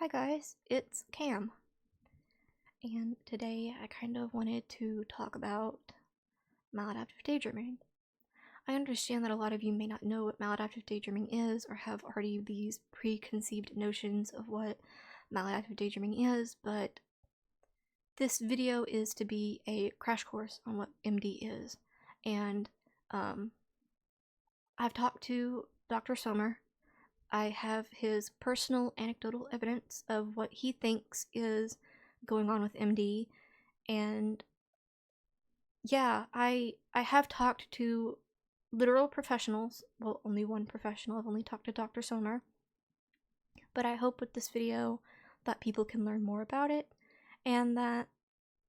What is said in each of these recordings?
Hi guys, it's Cam, and today I kind of wanted to talk about maladaptive daydreaming. I understand that a lot of you may not know what maladaptive daydreaming is or have already these preconceived notions of what maladaptive daydreaming is, but this video is to be a crash course on what MD is. And I've talked to Dr. Sommer. I have his personal anecdotal evidence of what he thinks is going on with MD, and yeah, I have talked to literal professionals. Well, only one professional. I've only talked to Dr. Sommer, but I hope with this video that people can learn more about it, and that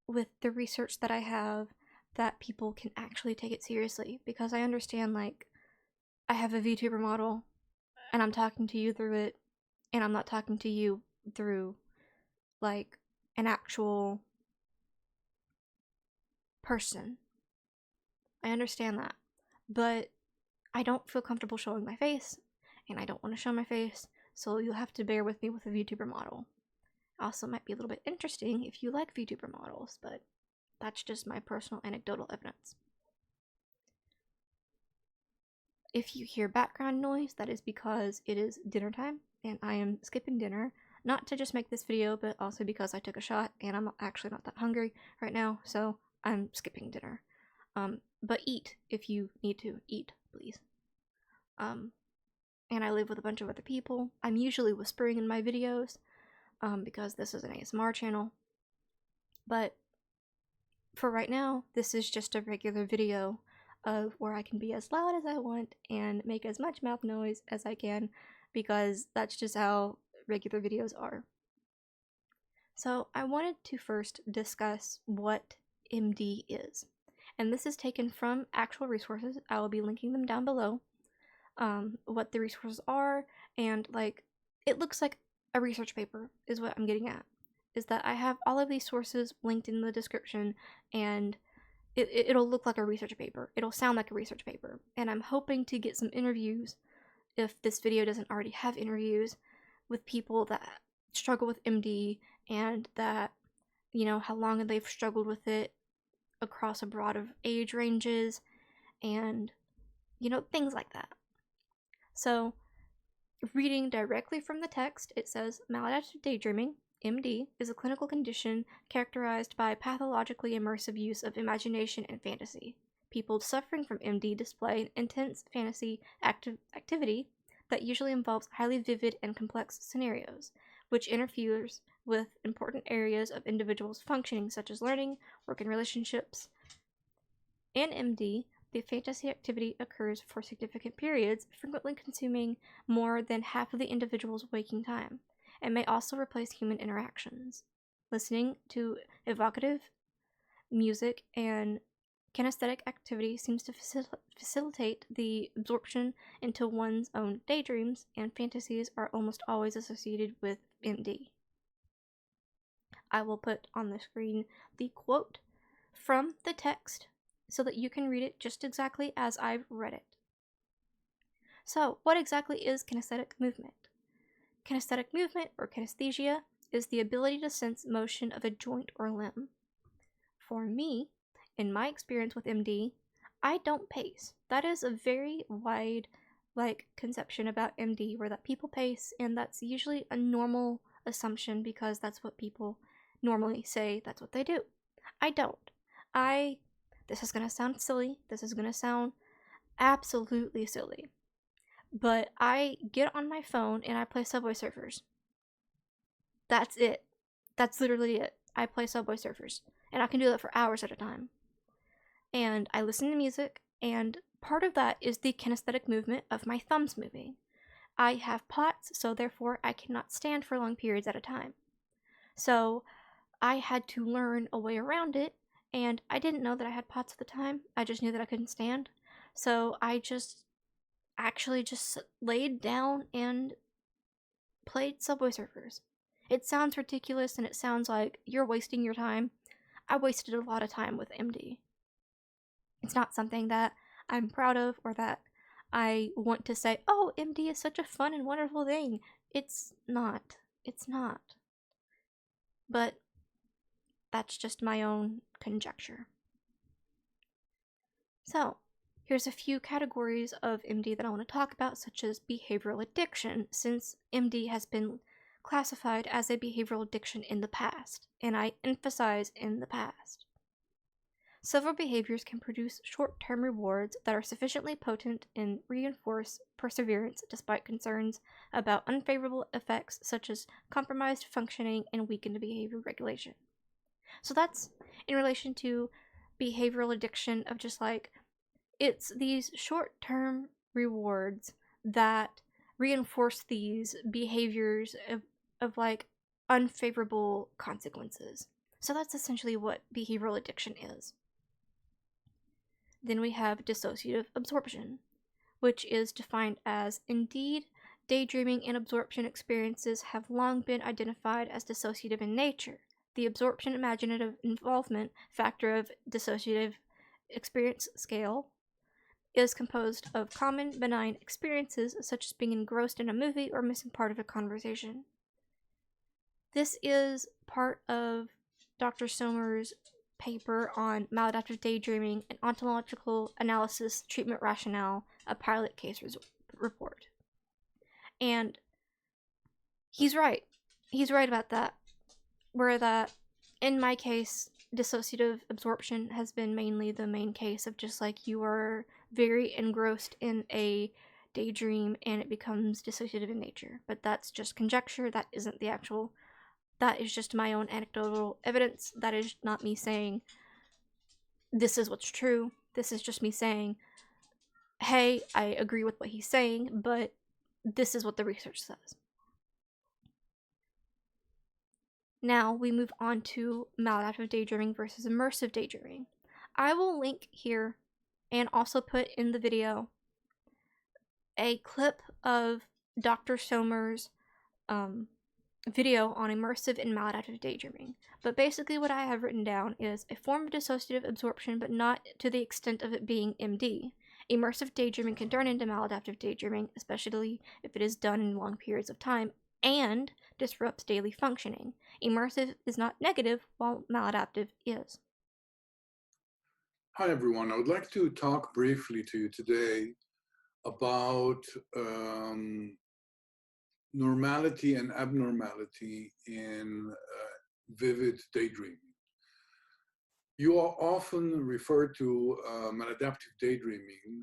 with the research that I have, that people can actually take it seriously, because I understand, like, I have a VTuber model and I'm talking to you through it, and I'm not talking to you through, like, an actual person. I understand that, but I don't feel comfortable showing my face, and I don't want to show my face, so you'll have to bear with me with a VTuber model. Also, might be a little bit interesting if you like VTuber models, but that's just my personal anecdotal evidence. If you hear background noise, that is because it is dinner time, and I am skipping dinner. Not to just make this video, but also because I took a shot, and I'm actually not that hungry right now, so I'm skipping dinner. But eat if you need to. Eat, please. And I live with a bunch of other people. I'm usually whispering in my videos, because this is an ASMR channel. But for right now, this is just a regular video of where I can be as loud as I want and make as much mouth noise as I can, because that's just how regular videos are. So I wanted to first discuss what MD is. And this is taken from actual resources. I will be linking them down below. What the resources are, and, like, it looks like a research paper is what I'm getting at. Is that I have all of these sources linked in the description, and it'll look like a research paper. It'll sound like a research paper. And I'm hoping to get some interviews, if this video doesn't already have interviews, with people that struggle with MD, and that, you know, how long they've struggled with it across a broad of age ranges, and, you know, things like that. So, reading directly from the text, it says, Maladaptive daydreaming, MD, is a clinical condition characterized by pathologically immersive use of imagination and fantasy. People suffering from MD display an intense fantasy activity that usually involves highly vivid and complex scenarios, which interferes with important areas of individuals' functioning, such as learning, work, and relationships. In MD, the fantasy activity occurs for significant periods, frequently consuming more than half of the individual's waking time, and may also replace human interactions. Listening to evocative music and kinesthetic activity seems to facilitate the absorption into one's own daydreams, and fantasies are almost always associated with MD. I will put on the screen the quote from the text so that you can read it just exactly as I've read it. So, what exactly is kinesthetic movement? Kinesthetic movement, or kinesthesia, is the ability to sense motion of a joint or limb. For me, in my experience with MD, I don't pace. That is a very wide, conception about MD, where that people pace, and that's usually a normal assumption because that's what people normally say, that's what they do. I don't. This is gonna sound silly. This is gonna sound absolutely silly. But I get on my phone and I play Subway Surfers. That's it. That's literally it. I play Subway Surfers. And I can do that for hours at a time. And I listen to music, and part of that is the kinesthetic movement of my thumbs moving. I have POTS, so therefore I cannot stand for long periods at a time. So I had to learn a way around it, and I didn't know that I had POTS at the time. I just knew that I couldn't stand. So I just laid down and played Subway Surfers. It sounds ridiculous, and it sounds like you're wasting your time. I wasted a lot of time with MD. It's not something that I'm proud of, or that I want to say, oh, MD is such a fun and wonderful thing. It's not. It's not. But that's just my own conjecture. So, here's a few categories of MD that I want to talk about, such as behavioral addiction, since MD has been classified as a behavioral addiction in the past, and I emphasize in the past. Several behaviors can produce short-term rewards that are sufficiently potent and reinforce perseverance despite concerns about unfavorable effects such as compromised functioning and weakened behavior regulation. So that's in relation to behavioral addiction of just like, it's these short-term rewards that reinforce these behaviors of like unfavorable consequences. So that's essentially what behavioral addiction is. Then we have dissociative absorption, which is defined as indeed, daydreaming and absorption experiences have long been identified as dissociative in nature. The absorption imaginative involvement factor of dissociative experience scale is composed of common benign experiences such as being engrossed in a movie or missing part of a conversation. This is part of Dr. Sommer's paper on maladaptive daydreaming and ontological analysis treatment rationale, a pilot case report. And he's right. He's right about that. Where that, in my case, dissociative absorption has been mainly the main case of just like you are very engrossed in a daydream and it becomes dissociative in nature. But that's just conjecture. That isn't the actual. That is just my own anecdotal evidence. That is not me saying this is what's true. This is just me saying, hey, I agree with what he's saying, but this is what the research says. Now we move on to maladaptive daydreaming versus immersive daydreaming. I will link here and also put in the video a clip of Dr. Sommer's video on immersive and maladaptive daydreaming. But basically what I have written down is a form of dissociative absorption, but not to the extent of it being MD. Immersive daydreaming can turn into maladaptive daydreaming, especially if it is done in long periods of time and disrupts daily functioning. Immersive is not negative, while maladaptive is. Hi, everyone. I would like to talk briefly to you today about normality and abnormality in vivid daydreaming. You are often referred to maladaptive daydreaming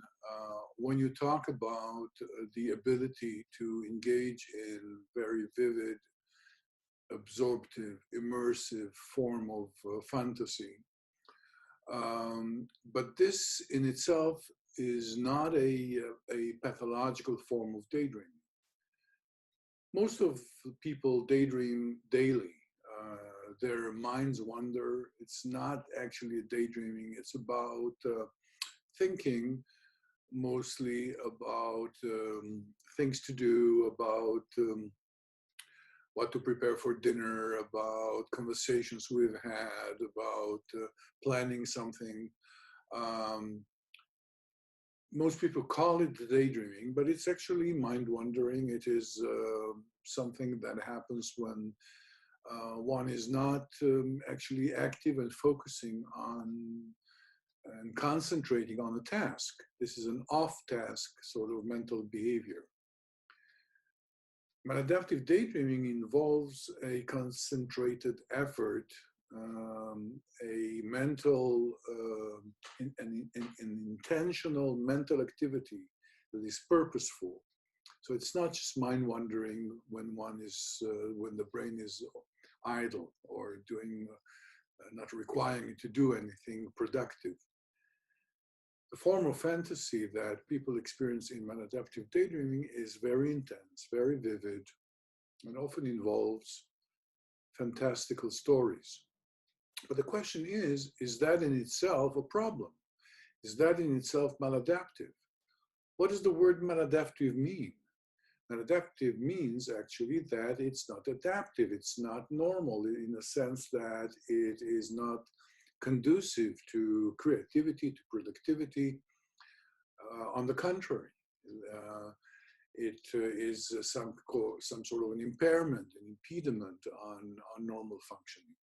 when you talk about the ability to engage in very vivid, absorptive, immersive form of fantasy. But this in itself is not a pathological form of daydreaming. Most of people daydream daily. Their minds wander. It's not actually a daydreaming. It's about thinking mostly about things to do, about what to prepare for dinner, about conversations we've had, about planning something. Most people call it daydreaming, but it's actually mind wandering. It is something that happens when one is not actually active and focusing on and concentrating on a task. This is an off-task sort of mental behavior. Maladaptive daydreaming involves a concentrated effort, a mental, an intentional mental activity that is purposeful. So it's not just mind wandering when when the brain is idle or doing, not requiring it to do anything productive. The form of fantasy that people experience in maladaptive daydreaming is very intense, very vivid, and often involves fantastical stories. But the question is that in itself a problem? Is that in itself maladaptive? What does the word maladaptive mean? Maladaptive means actually that it's not adaptive, it's not normal in the sense that it is not conducive to creativity, to productivity. On the contrary, it is some sort of an impairment, an impediment on normal functioning.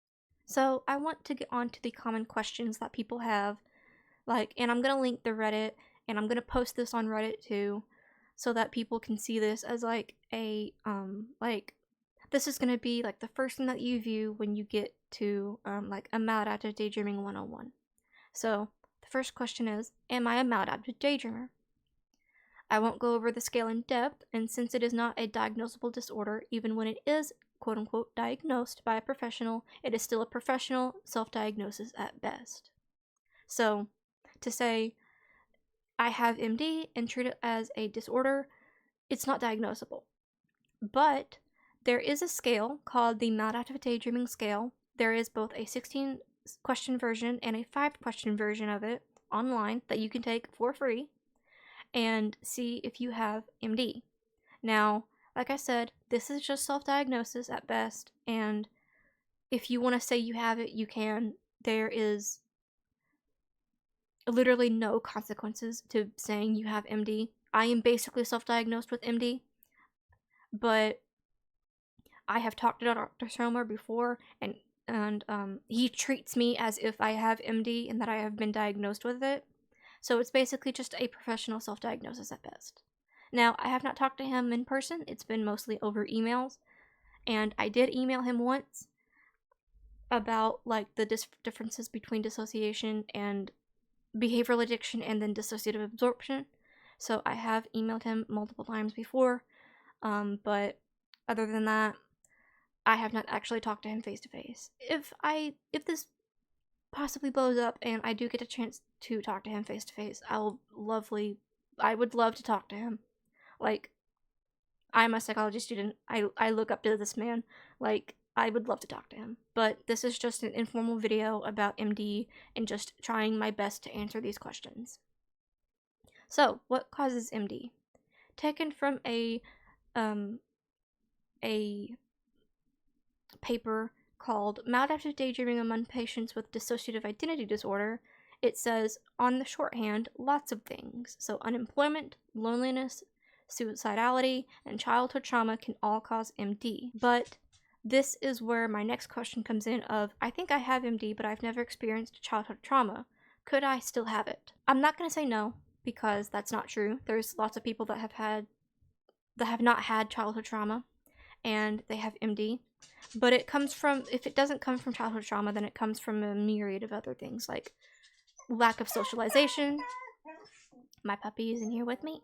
So I want to get on to the common questions that people have, like, and I'm gonna link the Reddit, and I'm gonna post this on Reddit too, so that people can see this as like a like, this is gonna be like the first thing that you view when you get to like a maladaptive daydreaming 101. So the first question is, am I a maladaptive daydreamer? I won't go over the scale in depth, and since it is not a diagnosable disorder, even when it is quote unquote diagnosed by a professional, it is still a professional self-diagnosis at best. So to say I have MD and treat it as a disorder, it's not diagnosable. But there is a scale called the Maladaptive Daydreaming scale. There is both a 16 question version and a 5 question version of it online that you can take for free and see if you have MD. Now, like I said, this is just self-diagnosis at best, and if you want to say you have it, you can. There is literally no consequences to saying you have MD. I am basically self-diagnosed with MD, but I have talked to Dr. Stromer before, and he treats me as if I have MD and that I have been diagnosed with it. So it's basically just a professional self-diagnosis at best. Now, I have not talked to him in person. It's been mostly over emails, and I did email him once about like the differences between dissociation and behavioral addiction and then dissociative absorption. So I have emailed him multiple times before, but other than that, I have not actually talked to him face to face. If this possibly blows up and I do get a chance to talk to him face to face, I would love to talk to him. Like, I'm a psychology student. I look up to this man. Like, I would love to talk to him. But this is just an informal video about MD and just trying my best to answer these questions. So, what causes MD? Taken from a paper called Maladaptive Daydreaming Among Patients with Dissociative Identity Disorder, it says, on the shorthand, lots of things. So unemployment, loneliness, suicidality, and childhood trauma can all cause MD. But this is where my next question comes in of, I think I have MD, but I've never experienced childhood trauma. Could I still have it? I'm not going to say no, because that's not true. There's lots of people that have not had childhood trauma, and they have MD. But it comes from, if it doesn't come from childhood trauma, then it comes from a myriad of other things, like lack of socialization. My puppy is in here with me,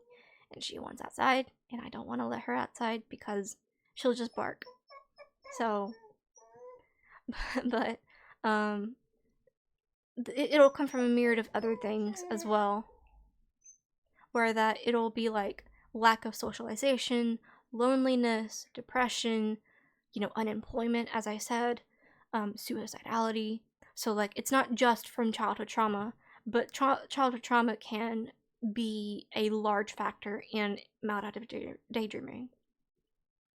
and she wants outside, and I don't want to let her outside because she'll just bark. So, but, it'll come from a myriad of other things as well, where that it'll be like lack of socialization, loneliness, depression, unemployment, as I said, suicidality. So, like, it's not just from childhood trauma, but childhood trauma can be a large factor in maladaptive daydreaming.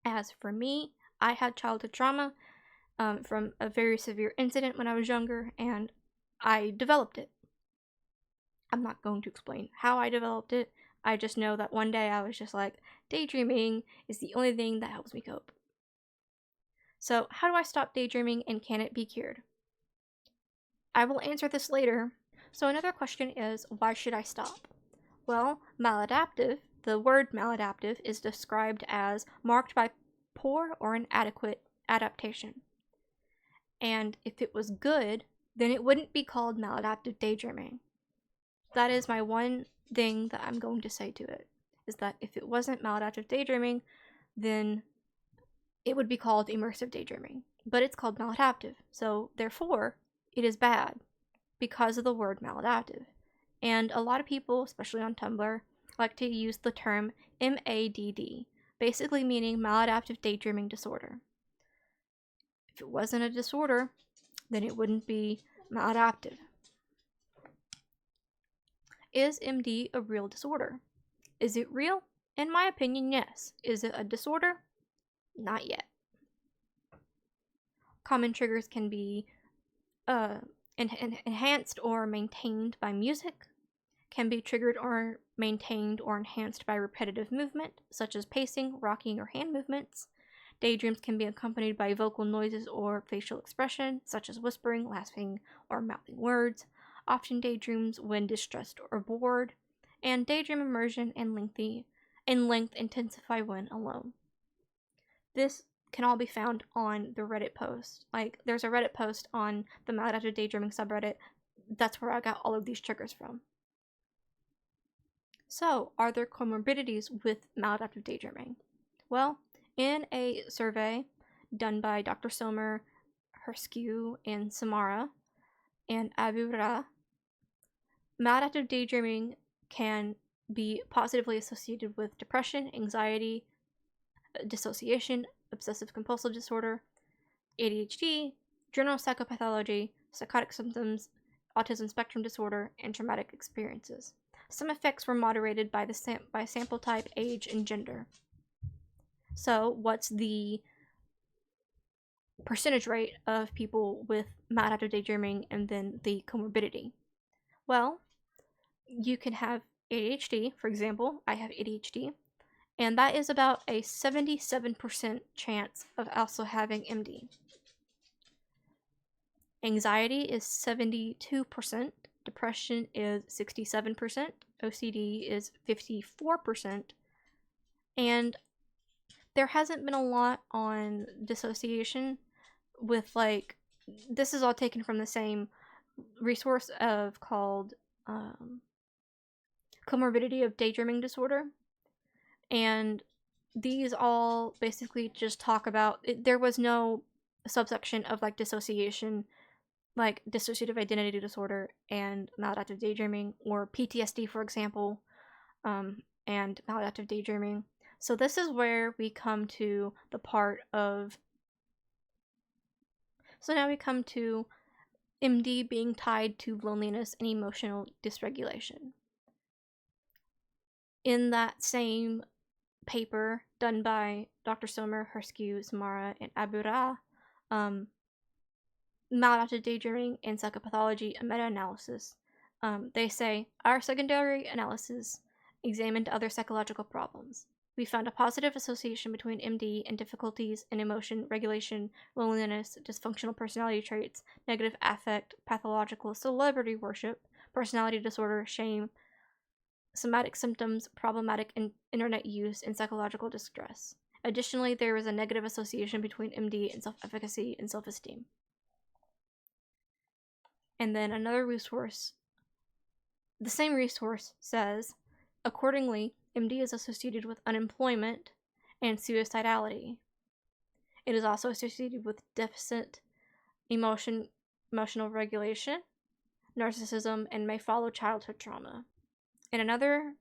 As for me, I had childhood trauma from a very severe incident when I was younger, and I developed it. I'm not going to explain how I developed it. I just know that one day I was just like, daydreaming is the only thing that helps me cope. So, how do I stop daydreaming, and can it be cured? I will answer this later. So, another question is, why should I stop? Well, maladaptive, the word maladaptive, is described as marked by poor or inadequate adaptation. And if it was good, then it wouldn't be called maladaptive daydreaming. That is my one thing that I'm going to say to it, is that if it wasn't maladaptive daydreaming, then it would be called immersive daydreaming, but it's called maladaptive, so therefore it is bad because of the word maladaptive. And a lot of people, especially on Tumblr, like to use the term MADD, basically meaning maladaptive daydreaming disorder. If it wasn't a disorder, then it wouldn't be maladaptive. Is MD a real disorder? Is it real? In my opinion, yes. Is it a disorder? Not yet. Common triggers can be enhanced or maintained by music, can be triggered or maintained or enhanced by repetitive movement, such as pacing, rocking, or hand movements. Daydreams can be accompanied by vocal noises or facial expression, such as whispering, laughing, or mouthing words. Often daydreams when distressed or bored. And daydream immersion and length intensify when alone. This can all be found on the Reddit post. Like, there's a Reddit post on the Maladaptive Daydreaming subreddit. That's where I got all of these triggers from. So, are there comorbidities with maladaptive daydreaming? Well, in a survey done by Dr. Sommer, Herskew, and Samara, and Abura, maladaptive daydreaming can be positively associated with depression, anxiety, dissociation, obsessive compulsive disorder, ADHD, general psychopathology, psychotic symptoms, autism spectrum disorder, and traumatic experiences. Some effects were moderated by sample type, age, and gender. So, what's the percentage rate of people with maladaptive daydreaming and then the comorbidity? Well, you can have ADHD, for example. I have ADHD, and that is about a 77% chance of also having MD. Anxiety is 72%, depression is 67%, OCD is 54%, and there hasn't been a lot on dissociation with, like, this is all taken from the same resource called Comorbidity of Daydreaming Disorder, and these all basically just talk about there was no subsection of like dissociation, like dissociative identity disorder and maladaptive daydreaming, or PTSD, for example, and maladaptive daydreaming. So this is where we come to the part of, so now we come to MD being tied to loneliness and emotional dysregulation. In that same paper done by Dr. Sommer, Herskew, Samara, and Abura, Maladaptive Daydreaming and Psychopathology, a meta-analysis, they say, our secondary analysis examined other psychological problems. We found a positive association between MD and difficulties in emotion regulation, loneliness, dysfunctional personality traits, negative affect, pathological celebrity worship, personality disorder, shame, somatic symptoms, problematic internet use, and psychological distress. Additionally, there is a negative association between MD and self-efficacy and self-esteem. And then another resource, the same resource says, accordingly, MD is associated with unemployment and suicidality. It is also associated with deficit emotional regulation, narcissism, and may follow childhood trauma. In another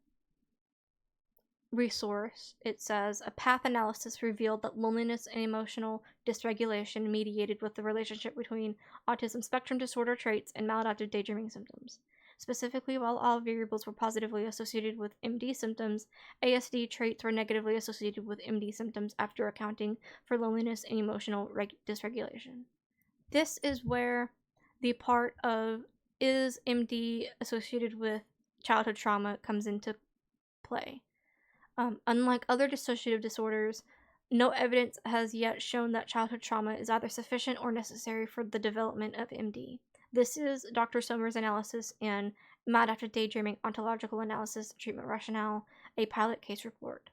resource, it says, a path analysis revealed that loneliness and emotional dysregulation mediated with the relationship between autism spectrum disorder traits and maladaptive daydreaming symptoms. Specifically, while all variables were positively associated with MD symptoms, ASD traits were negatively associated with MD symptoms after accounting for loneliness and emotional dysregulation. This is where the part of, is MD associated with childhood trauma, comes into play. Unlike other dissociative disorders, no evidence has yet shown that childhood trauma is either sufficient or necessary for the development of MD. This is Dr. Sommer's analysis in Maladaptive Daydreaming Ontological Analysis, Treatment Rationale, a pilot case report.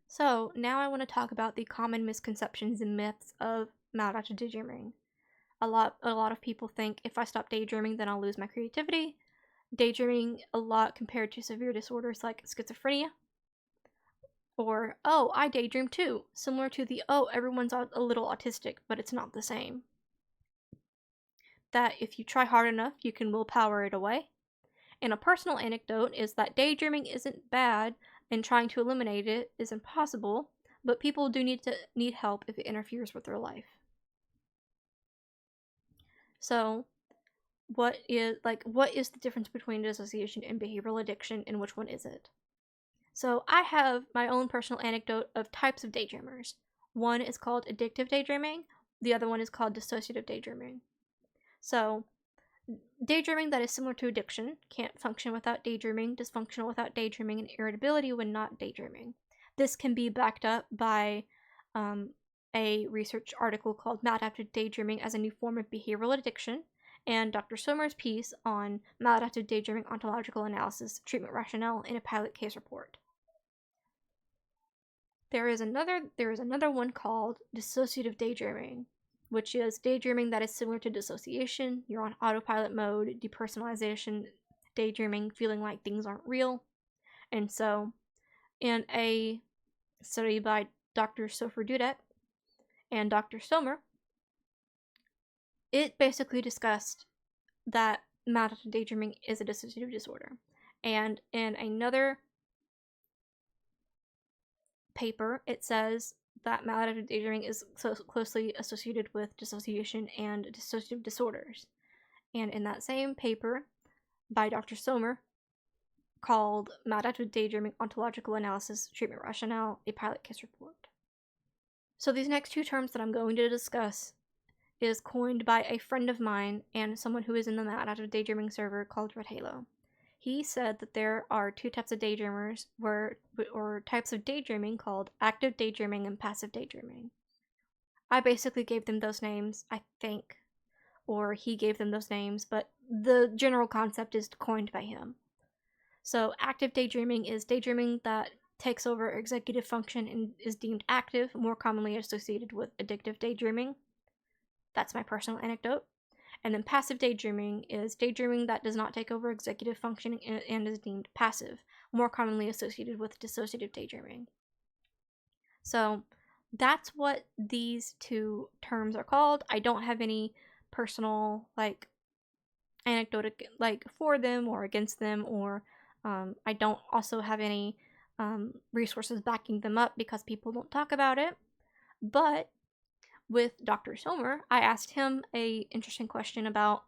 So, now I want to talk about the common misconceptions and myths of maladaptive daydreaming. A lot of people think if I stop daydreaming, then I'll lose my creativity. Daydreaming a lot compared to severe disorders like schizophrenia. Or, oh, I daydream too, similar to the, oh, everyone's a little autistic, but it's not the same. That if you try hard enough, you can willpower it away. And a personal anecdote is that daydreaming isn't bad, and trying to eliminate it is impossible, but people do need help if it interferes with their life. So, what is the difference between dissociation and behavioral addiction, and which one is it? So I have my own personal anecdote of types of daydreamers. One is called addictive daydreaming, the other one is called dissociative daydreaming. So Daydreaming that is similar to addiction, can't function without daydreaming, dysfunctional without daydreaming, and irritability when not daydreaming. This can be backed up by a research article called Maladaptive Daydreaming as a New Form of Behavioral Addiction, and Dr. Sommer's piece on Maladaptive Daydreaming Ontological Analysis, Treatment Rationale in a Pilot Case Report. There is another one called Dissociative Daydreaming, which is daydreaming that is similar to dissociation. You're on autopilot mode, depersonalization, daydreaming, feeling like things aren't real. And so, in a study by Dr. Sofer Dudek and Dr. Sommer, it basically discussed that maladaptive daydreaming is a dissociative disorder. And in another paper, it says that maladaptive daydreaming is so closely associated with dissociation and dissociative disorders. And in that same paper by Dr. Sommer, called Maladaptive Daydreaming Ontological Analysis, Treatment Rationale, a Pilot Case Report. So these next two terms that I'm going to discuss is coined by a friend of mine and someone who is in the Maladaptive Daydreaming server called Red Halo. He said that there are two types of daydreamers, or types of daydreaming called active daydreaming and passive daydreaming. I basically gave them those names, I think, or he gave them those names, but the general concept is coined by him. So active daydreaming is daydreaming that takes over executive function and is deemed active, more commonly associated with addictive daydreaming. That's my personal anecdote. And then passive daydreaming is daydreaming that does not take over executive function and is deemed passive, more commonly associated with dissociative daydreaming. So that's what these two terms are called. I don't have any personal anecdote for them or against them, or I don't also have any resources backing them up because people don't talk about it. But with Dr. Sommer, I asked him a interesting question about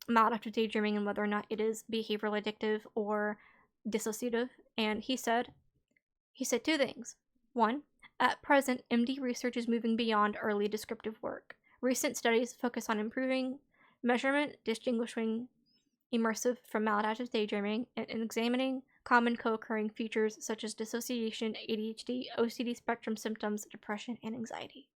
maladaptive daydreaming and whether or not it is behavioral addictive or dissociative, and he said two things. One, at present, MD research is moving beyond early descriptive work. Recent studies focus on improving measurement, distinguishing immersive from maladaptive daydreaming, and examining common co-occurring features such as dissociation, ADHD, OCD spectrum symptoms, depression, and anxiety.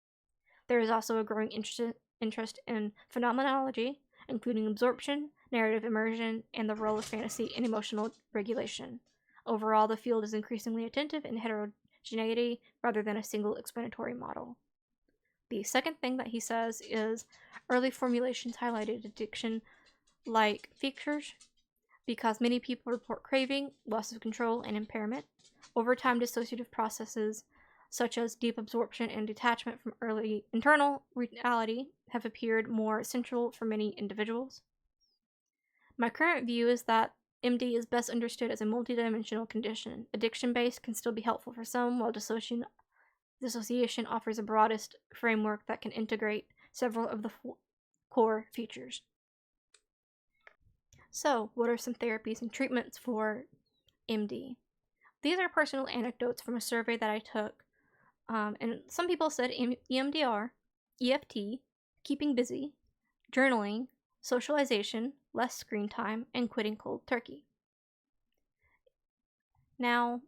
There is also a growing interest in phenomenology, including absorption, narrative immersion, and the role of fantasy in emotional regulation. Overall, the field is increasingly attentive in heterogeneity rather than a single explanatory model. The second thing that he says is early formulations highlighted addiction-like features because many people report craving, loss of control, and impairment. Over time, dissociative processes such as deep absorption and detachment from early internal reality have appeared more central for many individuals. My current view is that MD is best understood as a multidimensional condition. Addiction-based can still be helpful for some, while dissociation offers the broadest framework that can integrate several of the core features. So, what are some therapies and treatments for MD? These are personal anecdotes from a survey that I took. And some people said EMDR, EFT, keeping busy, journaling, socialization, less screen time, and quitting cold turkey. Now,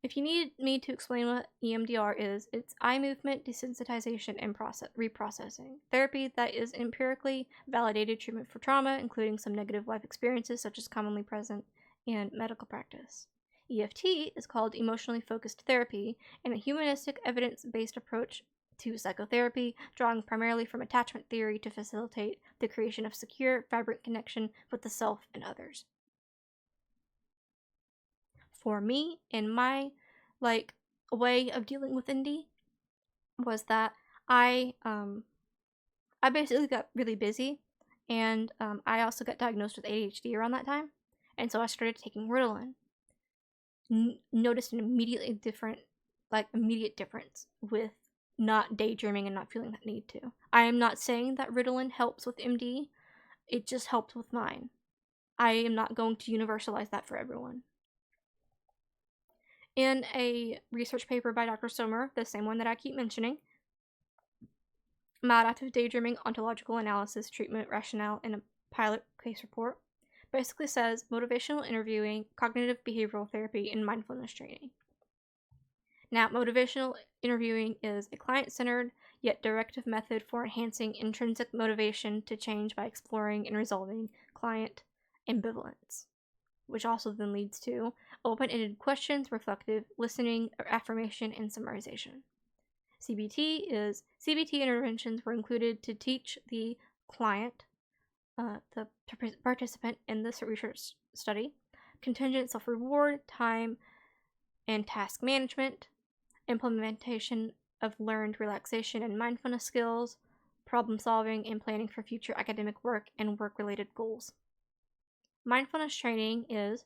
if you need me to explain what EMDR is, it's eye movement desensitization and reprocessing. Therapy that is empirically validated treatment for trauma, including some negative life experiences such as commonly present in medical practice. EFT is called emotionally focused therapy, and a humanistic evidence-based approach to psychotherapy, drawing primarily from attachment theory to facilitate the creation of secure, vibrant connection with the self and others. For me, in my way of dealing with MD, was that I basically got really busy, and I also got diagnosed with ADHD around that time, and so I started taking Ritalin. Noticed an immediate difference with not daydreaming and not feeling that need to. I am not saying that Ritalin helps with MD, it just helped with mine. I am not going to universalize that for everyone. In a research paper by Dr. Sommer, the same one that I keep mentioning, Maladaptive Daydreaming Ontological Analysis, Treatment Rationale in a pilot case report. Basically says motivational interviewing, cognitive behavioral therapy, and mindfulness training. Now, motivational interviewing is a client-centered yet directive method for enhancing intrinsic motivation to change by exploring and resolving client ambivalence, which also then leads to open-ended questions, reflective listening, affirmation, and summarization. CBT interventions were included to teach the client, the participant in this research study, contingent self-reward, time and task management, implementation of learned relaxation and mindfulness skills, problem solving, and planning for future academic work and work-related goals. Mindfulness training is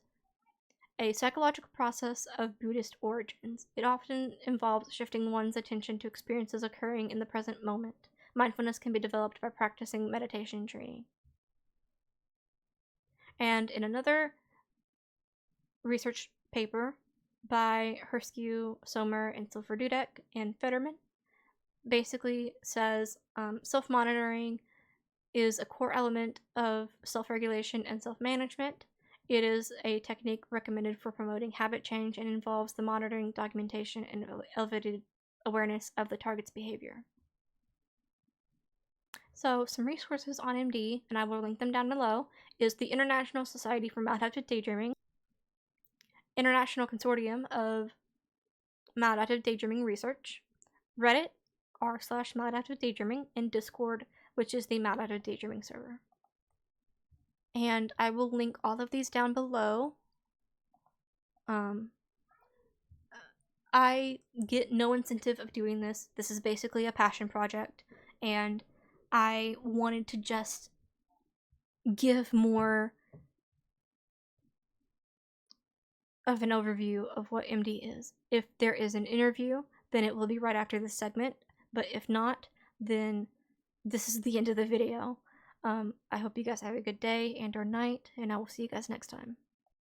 a psychological process of Buddhist origins. It often involves shifting one's attention to experiences occurring in the present moment. Mindfulness can be developed by practicing meditation training. And in another research paper by Herskey, Sommer, and Silver-Dudek and Fetterman, basically says self-monitoring is a core element of self-regulation and self-management. It is a technique recommended for promoting habit change and involves the monitoring, documentation, and elevated awareness of the target's behavior. So some resources on MD, and I will link them down below, is the International Society for Maladaptive Daydreaming, International Consortium of Maladaptive Daydreaming Research, Reddit r/MaladaptiveDaydreaming, and Discord, which is the Maladaptive Daydreaming server. And I will link all of these down below. I get no incentive of doing this. This is basically a passion project, and I wanted to just give more of an overview of what MD is. If there is an interview, then it will be right after this segment, but if not, then this is the end of the video. I hope you guys have a good day and or night, and I will see you guys next time.